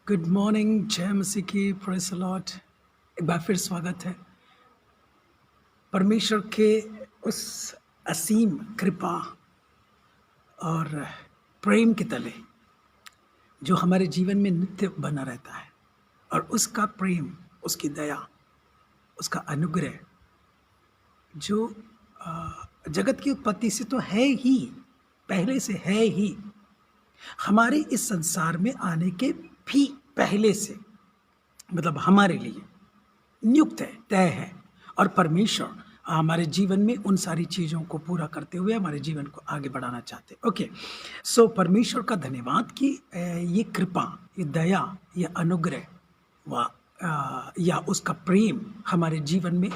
Good morning, जय मसीह की, praise the Lord. एक बार फिर स्वागत है परमेश्वर के उस असीम कृपा और प्रेम के तले जो हमारे जीवन में नित्य बना रहता है। और उसका प्रेम, उसकी दया, उसका अनुग्रह जो जगत की उत्पत्ति से तो है ही, पहले से है ही, हमारे इस संसार में आने के भी पहले से, मतलब हमारे लिए नियुक्त है, तय है। और परमेश्वर हमारे जीवन में उन सारी चीज़ों को पूरा करते हुए हमारे जीवन को आगे बढ़ाना चाहते हैं। ओके, सो परमेश्वर का धन्यवाद कि ये कृपा, ये दया, ये अनुग्रह या उसका प्रेम हमारे जीवन में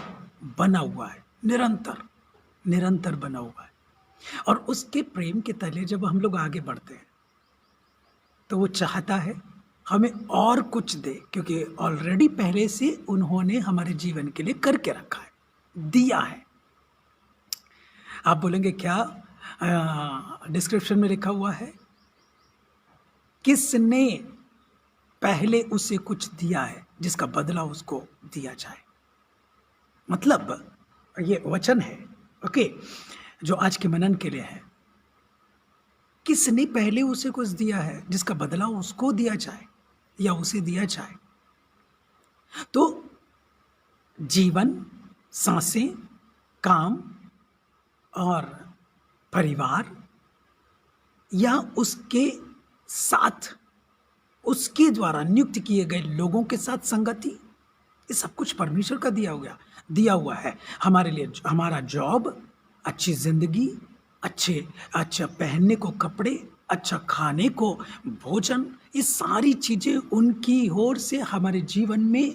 बना हुआ है, निरंतर निरंतर बना हुआ है। और उसके प्रेम के तले जब हम लोग आगे बढ़ते हैं तो वो चाहता है हमें और कुछ दे, क्योंकि ऑलरेडी पहले से उन्होंने हमारे जीवन के लिए करके रखा है, दिया है। आप बोलेंगे क्या? डिस्क्रिप्शन में लिखा हुआ है, किसने पहले उसे कुछ दिया है जिसका बदला उसको दिया जाए। मतलब ये वचन है, ओके, जो आज के मनन के लिए है। किसने पहले उसे कुछ दिया है जिसका बदला उसको दिया जाए या उसे दिया जाए। तो जीवन, सांसें, काम और परिवार या उसके साथ, उसके द्वारा नियुक्त किए गए लोगों के साथ संगति, ये सब कुछ परमेश्वर का दिया हुआ है हमारे लिए। हमारा जॉब, अच्छी जिंदगी, अच्छा पहनने को कपड़े, अच्छा खाने को भोजन, ये सारी चीज़ें उनकी ओर से हमारे जीवन में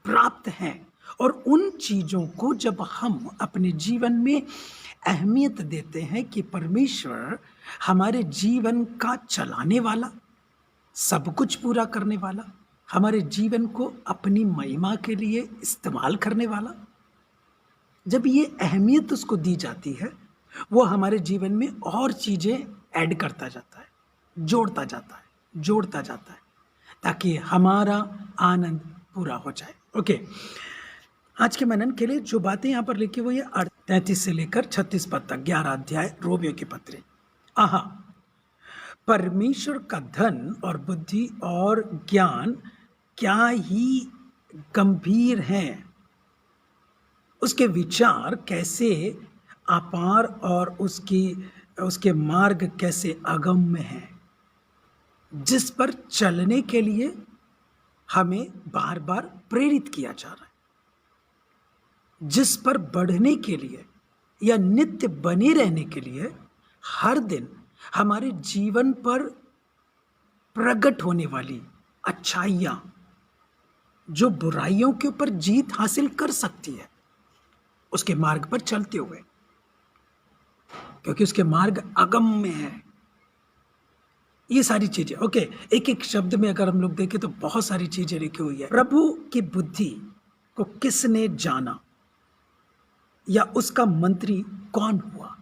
प्राप्त हैं। और उन चीज़ों को जब हम अपने जीवन में अहमियत देते हैं कि परमेश्वर हमारे जीवन का चलाने वाला, सब कुछ पूरा करने वाला, हमारे जीवन को अपनी महिमा के लिए इस्तेमाल करने वाला, जब ये अहमियत उसको दी जाती है, वो हमारे जीवन में और चीज़ें ऐड करता जाता है, जोड़ता जाता है, ताकि हमारा आनंद पूरा हो जाए। ओके, आज के मनन के लिए जो बातें यहाँ पर लिखी हुई है 33 से लेकर 36 पद तक, 11 अध्याय रोमियो के पत्र। आहा, परमेश्वर का धन और बुद्धि और ज्ञान क्या ही गंभीर हैं, उसके विचार कैसे अपार और उसके मार्ग कैसे अगम्य हैं, जिस पर चलने के लिए हमें बार बार प्रेरित किया जा रहा है, जिस पर बढ़ने के लिए या नित्य बने रहने के लिए हर दिन हमारे जीवन पर प्रकट होने वाली अच्छाइयाँ जो बुराइयों के ऊपर जीत हासिल कर सकती है, उसके मार्ग पर चलते हुए, क्योंकि उसके मार्ग अगम्य है। ये सारी चीजें, ओके, एक एक शब्द में अगर हम लोग देखें तो बहुत सारी चीजें लिखी हुई है। प्रभु की बुद्धि को किसने जाना, या उसका मंत्री कौन हुआ।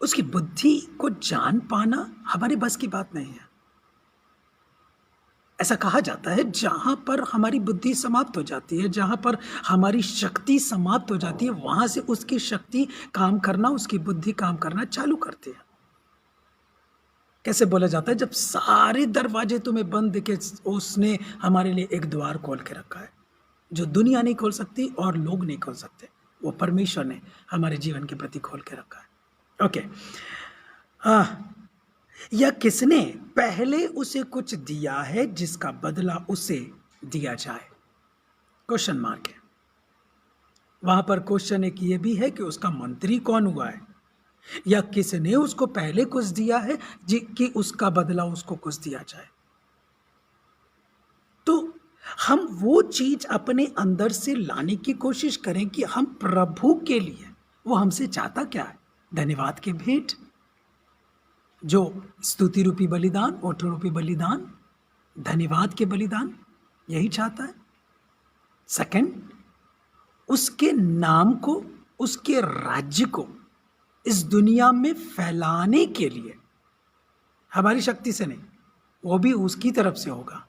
उसकी बुद्धि को जान पाना हमारे बस की बात नहीं है। ऐसा कहा जाता है जहां पर हमारी बुद्धि समाप्त हो जाती है, जहां पर हमारी शक्ति समाप्त हो जाती है, वहां से उसकी शक्ति काम करना, उसकी बुद्धि काम करना चालू करती है। कैसे बोला जाता है, जब सारे दरवाजे तुम्हें बंद दिखे, उसने हमारे लिए एक द्वार खोल के रखा है जो दुनिया नहीं खोल सकती और लोग नहीं खोल सकते, वो परमेश्वर ने हमारे जीवन के प्रति खोल के रखा है। ओके, या किसने पहले उसे कुछ दिया है जिसका बदला उसे दिया जाए। क्वेश्चन मार्क है वहां पर। क्वेश्चन एक ये भी है कि उसका मंत्री कौन हुआ है, या किसने उसको पहले कुछ दिया है कि उसका बदला उसको कुछ दिया जाए। तो हम वो चीज अपने अंदर से लाने की कोशिश करें कि हम प्रभु के लिए, वो हमसे चाहता क्या है, धन्यवाद के भेंट, जो स्तुति रूपी बलिदान, ओठ रूपी बलिदान, धन्यवाद के बलिदान, यही चाहता है। सेकंड, उसके नाम को, उसके राज्य को इस दुनिया में फैलाने के लिए, हमारी शक्ति से नहीं, वो भी उसकी तरफ से होगा,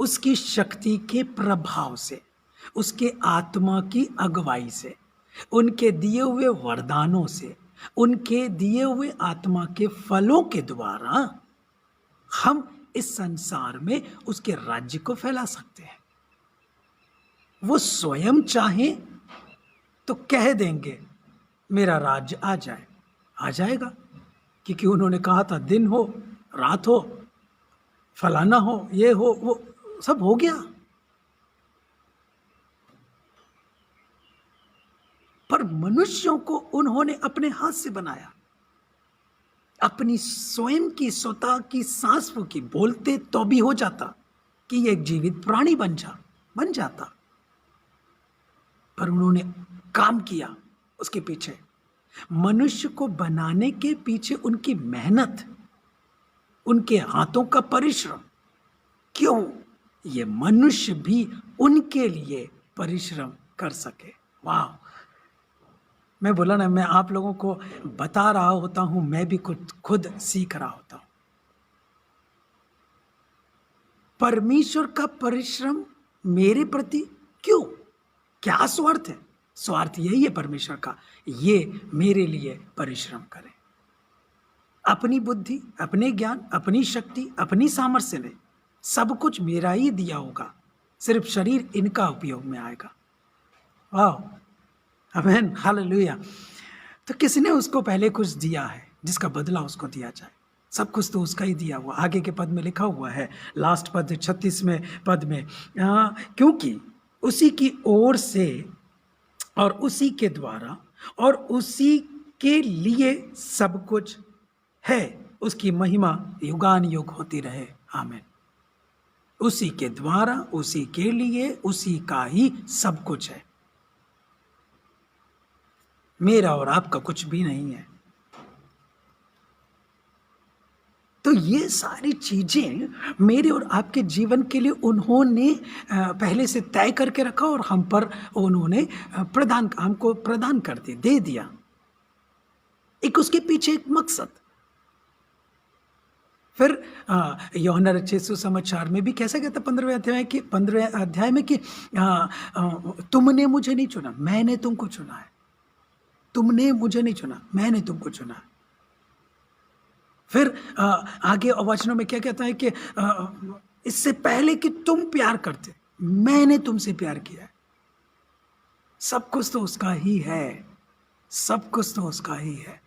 उसकी शक्ति के प्रभाव से, उसके आत्मा की अगुवाई से, उनके दिए हुए वरदानों से, उनके दिए हुए आत्मा के फलों के द्वारा हम इस संसार में उसके राज्य को फैला सकते हैं। वो स्वयं चाहे तो कह देंगे मेरा राज्य आ जाए, आ जाएगा, क्योंकि उन्होंने कहा था दिन हो, रात हो, फलाना हो, ये हो, वो सब हो गया। पर मनुष्यों को उन्होंने अपने हाथ से बनाया, अपनी स्वयं की स्वतः की सांस की, बोलते तो भी हो जाता कि ये एक जीवित प्राणी बन जाता, पर उन्होंने काम किया उसके पीछे। मनुष्य को बनाने के पीछे उनकी मेहनत, उनके हाथों का परिश्रम, क्यों? ये मनुष्य भी उनके लिए परिश्रम कर सके। वाह! मैं बोला ना, मैं आप लोगों को बता रहा होता हूं, मैं भी खुद सीख रहा होता हूं। परमेश्वर का परिश्रम मेरे प्रति क्यों? क्या स्वार्थ है? स्वार्थ यही है परमेश्वर का, ये मेरे लिए परिश्रम करें। अपनी बुद्धि, अपने ज्ञान, अपनी शक्ति, अपनी सामर्थ्य में सब कुछ मेरा ही दिया होगा, सिर्फ शरीर इनका उपयोग में आएगा। वाह, आमीन, हालेलुया। तो किसने उसको पहले कुछ दिया है जिसका बदला उसको दिया जाए? सब कुछ तो उसका ही दिया हुआ। आगे के पद में लिखा हुआ है, लास्ट पद 36वें पद में, क्योंकि उसी की ओर से और उसी के द्वारा और उसी के लिए सब कुछ है, उसकी महिमा युगान युग होती रहे, आमीन। उसी के द्वारा, उसी के लिए, उसी का ही सब कुछ है। मेरा और आपका कुछ भी नहीं है। तो ये सारी चीजें मेरे और आपके जीवन के लिए उन्होंने पहले से तय करके रखा और हम पर उन्होंने हमको प्रदान कर दी, दे दिया। एक उसके पीछे एक मकसद। फिर यूहन्ना रचित सुसमाचार में भी कैसा कहता 15वें अध्याय में कि तुमने मुझे नहीं चुना, मैंने तुमको चुना है। तुमने मुझे नहीं चुना, मैंने तुमको चुना है। फिर आगे वचनों में क्या कहता है कि इससे पहले कि तुम प्यार करते, मैंने तुमसे प्यार किया है। सब कुछ तो उसका ही है, सब कुछ तो उसका ही है।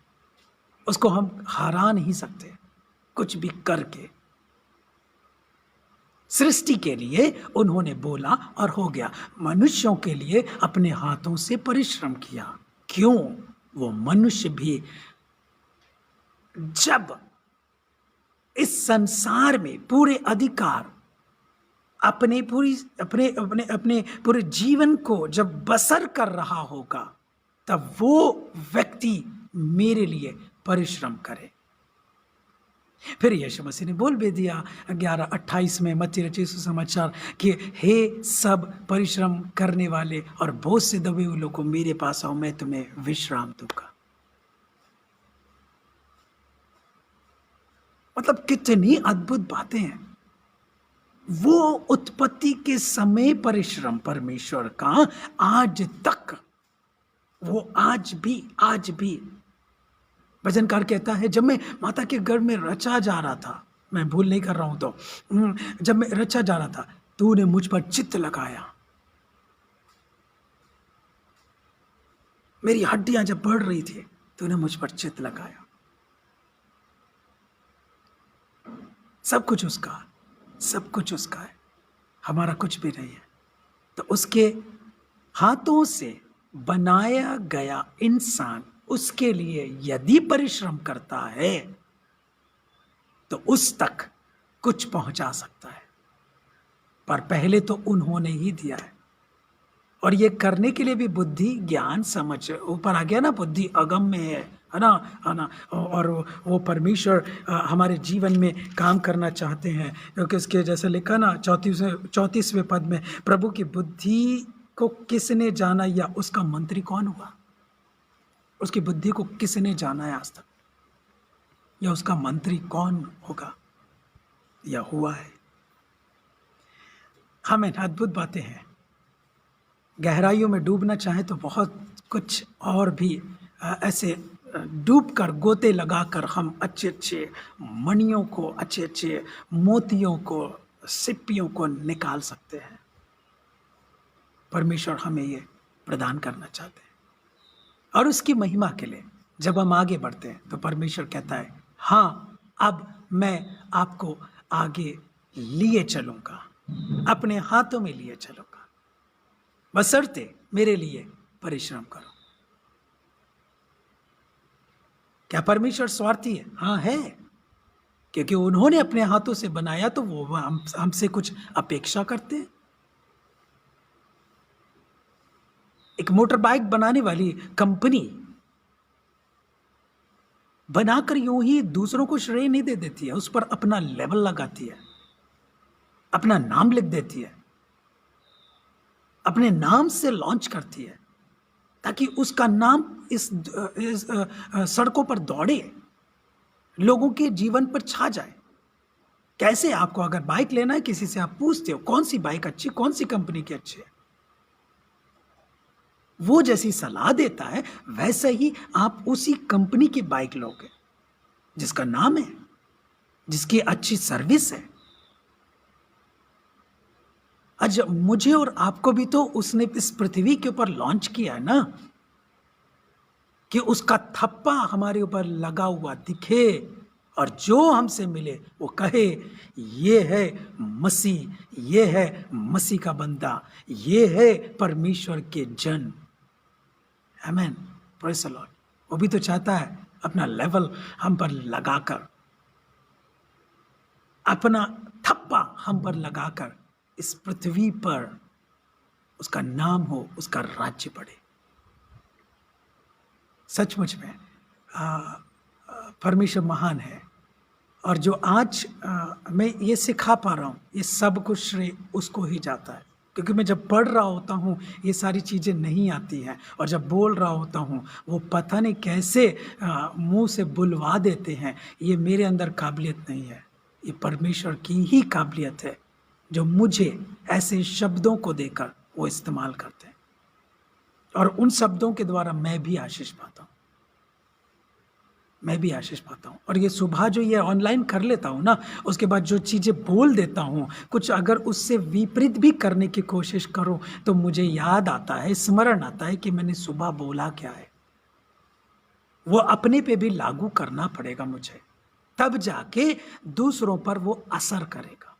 उसको हम हरा नहीं सकते कुछ भी करके। सृष्टि के लिए उन्होंने बोला और हो गया। मनुष्यों के लिए अपने हाथों से परिश्रम किया। क्यों? वो मनुष्य भी जब इस संसार में पूरे अधिकार अपने पूरे जीवन को जब बसर कर रहा होगा, तब वो व्यक्ति मेरे लिए परिश्रम करे। फिर यीशु मसीह ने बोल भी दिया 11:28 में मत्ती रचित सुसमाचार कि हे सब परिश्रम करने वाले और बोझ से दबे हुए लोगों, मेरे पास आओ, मैं तुम्हें विश्राम दूंगा। मतलब कितनी अद्भुत बातें हैं। वो उत्पत्ति के समय परिश्रम परमेश्वर का आज तक, वो आज भी भजनकार कहता है, जब मैं माता के गर्भ में रचा जा रहा था, मैं भूल नहीं कर रहा हूं तो, जब मैं रचा जा रहा था, तूने मुझ पर चित्त लगाया। मेरी हड्डियां जब बढ़ रही थी, तूने मुझ पर चित्त लगाया। सब कुछ उसका, सब कुछ उसका है, हमारा कुछ भी नहीं है। तो उसके हाथों से बनाया गया इंसान उसके लिए यदि परिश्रम करता है तो उस तक कुछ पहुंचा सकता है। पर पहले तो उन्होंने ही दिया है, और ये करने के लिए भी बुद्धि, ज्ञान, समझ ऊपर आ गया ना, बुद्धि अगम में है ना। और वो परमेश्वर हमारे जीवन में काम करना चाहते हैं, क्योंकि इसके जैसे लिखा ना 34वें पद में, प्रभु की बुद्धि को किसने जाना या उसका मंत्री कौन हुआ? उसकी बुद्धि को किसने जाना है आज तक, या उसका मंत्री कौन होगा? या हुआ है। हमें अद्भुत बातें हैं। गहराइयों में डूबना चाहे तो बहुत कुछ और भी ऐसे डूब कर गोते लगाकर हम अच्छे अच्छे मणियों को, अच्छे अच्छे मोतियों को, सिप्पियों को निकाल सकते हैं। परमेश्वर हमें ये प्रदान करना चाहते हैं, और उसकी महिमा के लिए जब हम आगे बढ़ते हैं तो परमेश्वर कहता है, हाँ, अब मैं आपको आगे लिए चलूंगा, अपने हाथों में लिए चलूंगा, बशर्ते मेरे लिए परिश्रम करो। क्या परमेश्वर स्वार्थी है? हाँ है, क्योंकि उन्होंने अपने हाथों से बनाया तो वो हमसे कुछ अपेक्षा करते हैं। एक मोटर बाइक बनाने वाली कंपनी बनाकर यूं ही दूसरों को श्रेय नहीं दे देती है, उस पर अपना लेवल लगाती है, अपना नाम लिख देती है, अपने नाम से लॉन्च करती है, ताकि उसका नाम इस सड़कों पर दौड़े, लोगों के जीवन पर छा जाए। कैसे? आपको अगर बाइक लेना है, किसी से आप पूछते हो कौन सी बाइक अच्छी, कौन सी कंपनी की अच्छी है, वो जैसी सलाह देता है वैसे ही आप उसी कंपनी की बाइक लोगे जिसका नाम है, जिसकी अच्छी सर्विस है। आज मुझे और आपको भी तो उसने इस पृथ्वी के ऊपर लॉन्च किया है ना, कि उसका थप्पा हमारे ऊपर लगा हुआ दिखे और जो हमसे मिले वो कहे, ये है मसीह, ये है मसीह का बंदा, ये है परमेश्वर के जन। आमीन, प्रेज़ द लॉर्ड। वो भी तो चाहता है अपना लेवल हम पर लगाकर, अपना थप्पा हम पर लगाकर इस पृथ्वी पर उसका नाम हो, उसका राज्य बढ़े। सचमुच में परमेश्वर महान है, और जो आज मैं ये सिखा पा रहा हूँ, ये सब कुछ श्रेय उसको ही जाता है, क्योंकि मैं जब पढ़ रहा होता हूँ ये सारी चीज़ें नहीं आती हैं, और जब बोल रहा होता हूँ वो पता नहीं कैसे मुंह से बुलवा देते हैं। ये मेरे अंदर काबिलियत नहीं है, ये परमेश्वर की ही काबिलियत है, जो मुझे ऐसे शब्दों को देकर वो इस्तेमाल करते हैं, और उन शब्दों के द्वारा मैं भी आशीष पाता हूँ, मैं भी आशीष पाता हूँ। और ये सुबह जो ये ऑनलाइन कर लेता हूँ ना, उसके बाद जो चीज़ें बोल देता हूँ, कुछ अगर उससे विपरीत भी करने की कोशिश करूँ तो मुझे याद आता है, स्मरण आता है कि मैंने सुबह बोला क्या है। वो अपने पे भी लागू करना पड़ेगा मुझे, तब जाके दूसरों पर वो असर करेगा,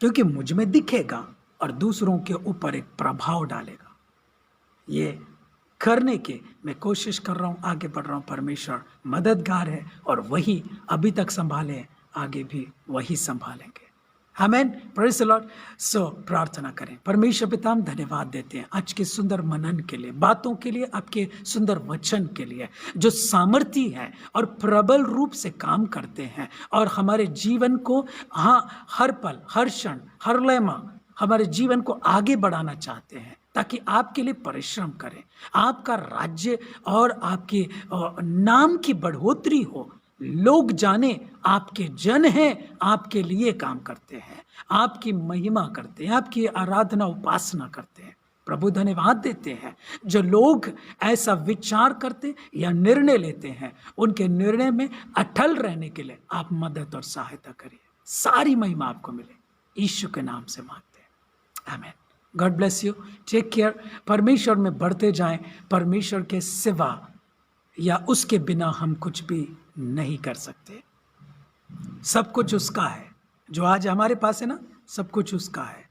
क्योंकि मुझ में दिखेगा और दूसरों के ऊपर एक प्रभाव डालेगा। ये करने की मैं कोशिश कर रहा हूँ, आगे बढ़ रहा हूँ। परमेश्वर मददगार है, और वही अभी तक संभाले, आगे भी वही संभालेंगे। आमीन, प्रेज़ द लॉर्ड। सो प्रार्थना करें। परमेश्वर पिता, हम धन्यवाद देते हैं आज के सुंदर मनन के लिए, बातों के लिए, आपके सुंदर वचन के लिए, जो सामर्थी है और प्रबल रूप से काम करते हैं, और हमारे जीवन को हर पल, हर क्षण, हर लम्हा हमारे जीवन को आगे बढ़ाना चाहते हैं, ताकि आपके लिए परिश्रम करें, आपका राज्य और आपके नाम की बढ़ोतरी हो, लोग जाने आपके जन हैं, आपके लिए काम करते हैं, आपकी महिमा करते हैं, आपकी आराधना उपासना करते हैं। प्रभु धन्यवाद देते हैं जो लोग ऐसा विचार करते या निर्णय लेते हैं, उनके निर्णय में अटल रहने के लिए आप मदद और सहायता करिए। सारी महिमा आपको मिले, यीशु के नाम से मांगते हैं, आमीन। God bless you, take care. परमेश्वर में बढ़ते जाएं। परमेश्वर के सिवा या उसके बिना हम कुछ भी नहीं कर सकते। सब कुछ उसका है, जो आज हमारे पास है ना, सब कुछ उसका है।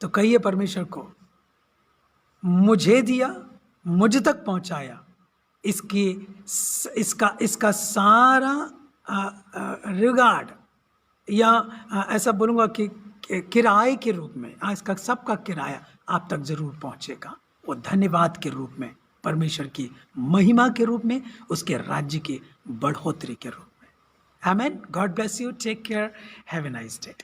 तो कहिए परमेश्वर को, मुझे दिया, मुझ तक पहुंचाया, इसका सारा रिगार्ड, या ऐसा बोलूँगा कि किराए के रूप में, इसका सबका किराया आप तक जरूर पहुंचेगा। वो धन्यवाद के रूप में, परमेश्वर की महिमा के रूप में, उसके राज्य की बढ़ोतरी के रूप में। आमीन। God bless you, take care, have a nice day.